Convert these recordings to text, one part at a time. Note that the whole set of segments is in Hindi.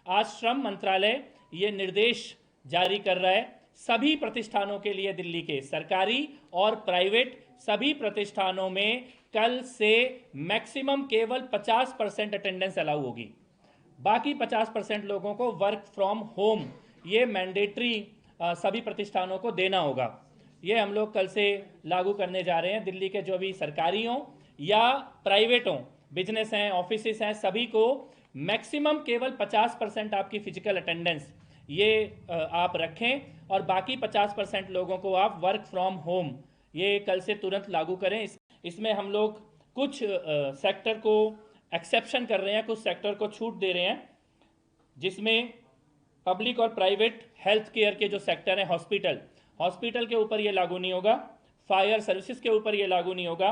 आज श्रम मंत्रालय ये निर्देश जारी कर रहा है सभी प्रतिष्ठानों के लिए, दिल्ली के सरकारी और प्राइवेट सभी प्रतिष्ठानों में कल से मैक्सिमम केवल 50% अटेंडेंस अलाउ होगी। बाकी 50% लोगों को वर्क फ्रॉम होम ये मैंडेटरी सभी प्रतिष्ठानों को देना होगा। ये हम लोग कल से लागू करने जा रहे हैं। दिल्ली के जो भी सरकारी हों या प्राइवेट हों, बिजनेस हैं, ऑफिसेस हैं, सभी को मैक्सिमम केवल 50% आपकी फिजिकल अटेंडेंस ये आप रखें और बाकी 50% लोगों को आप वर्क फ्रॉम होम ये कल से तुरंत लागू करें। इसमें हम लोग कुछ सेक्टर को एक्सेप्शन कर रहे हैं, कुछ सेक्टर को छूट दे रहे हैं, जिसमें पब्लिक और प्राइवेट हेल्थ केयर के जो सेक्टर हैं, हॉस्पिटल के ऊपर ये लागू नहीं होगा, फायर सर्विसेज के ऊपर ये लागू नहीं होगा,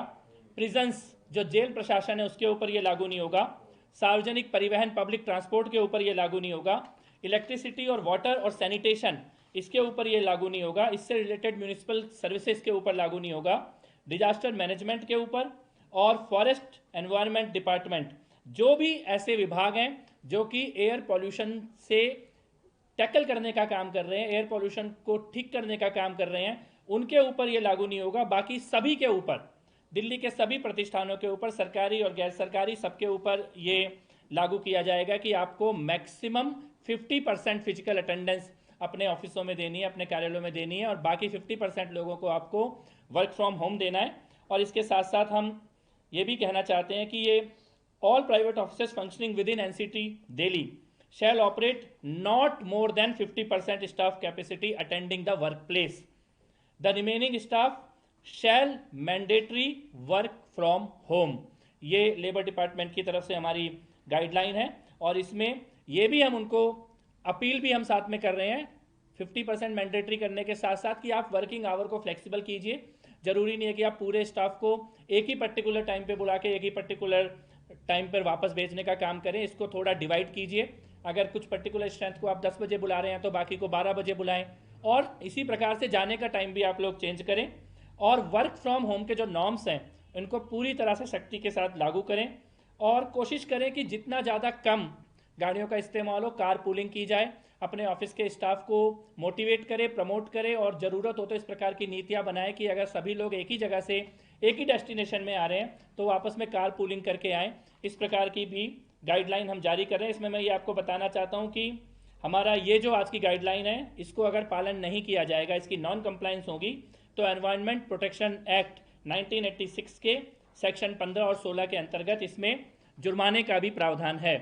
प्रिजन्स जो जेल प्रशासन है उसके ऊपर ये लागू नहीं होगा, सार्वजनिक परिवहन पब्लिक ट्रांसपोर्ट के ऊपर ये लागू नहीं होगा, इलेक्ट्रिसिटी और वाटर और सैनिटेशन इसके ऊपर ये लागू नहीं होगा, इससे रिलेटेड म्यूनिसिपल सर्विसेज के ऊपर लागू नहीं होगा, डिजास्टर मैनेजमेंट के ऊपर और फॉरेस्ट एनवायरनमेंट डिपार्टमेंट जो भी ऐसे विभाग हैं जो कि एयर पॉल्यूशन से टैकल करने का काम कर रहे हैं, एयर पॉल्यूशन को ठीक करने का काम कर रहे हैं, उनके ऊपर ये लागू नहीं होगा। बाकी सभी के ऊपर, दिल्ली के सभी प्रतिष्ठानों के ऊपर, सरकारी और गैर सरकारी सबके ऊपर ये लागू किया जाएगा कि आपको मैक्सिमम 50% फिजिकल अटेंडेंस अपने ऑफिसों में देनी है, अपने कार्यालयों में देनी है और बाकी 50% लोगों को आपको वर्क फ्रॉम होम देना है। और इसके साथ साथ हम ये भी कहना चाहते हैं कि ये all private offices functioning with in NCT Delhi shall operate not more than 50% staff capacity attending the workplace. The remaining staff shall mandatory work from home. ये लेबर डिपार्टमेंट की तरफ से हमारी गाइडलाइन है और इसमें ये भी हम उनको अपील भी हम साथ में कर रहे हैं 50% मैंडेटरी करने के साथ साथ कि आप वर्किंग आवर को फ्लेक्सिबल कीजिए। जरूरी नहीं है कि आप पूरे स्टाफ को एक ही पर्टिकुलर टाइम पे बुला के एक ही पर्टिकुलर टाइम पर वापस भेजने का काम करें, इसको थोड़ा डिवाइड कीजिए। अगर कुछ पर्टिकुलर स्ट्रेंथ को आप 10 बजे बुला रहे हैं तो बाकी को 12 बजे बुलाएं और इसी प्रकार से जाने का टाइम भी आप लोग चेंज करें और वर्क फ्रॉम होम के जो नॉर्म्स हैं इनको पूरी तरह से सख्ती के साथ लागू करें और कोशिश करें कि जितना ज़्यादा कम गाड़ियों का इस्तेमाल हो, कार पूलिंग की जाए, अपने ऑफिस के स्टाफ को मोटिवेट करें, प्रमोट करें और ज़रूरत हो तो इस प्रकार की नीतियाँ बनाएं कि अगर सभी लोग एक ही जगह से एक ही डेस्टिनेशन में आ रहे हैं तो आपस में कार पूलिंग करके आएँ। इस प्रकार की भी गाइडलाइन हम जारी कर रहे हैं। इसमें मैं ये आपको बताना चाहता हूँ कि हमारा ये जो आज की गाइडलाइन है इसको अगर पालन नहीं किया जाएगा, इसकी नॉन कंप्लायंस होगी तो एनवायरनमेंट प्रोटेक्शन एक्ट 1986 के सेक्शन 15 और 16 के अंतर्गत इसमें जुर्माने का भी प्रावधान है।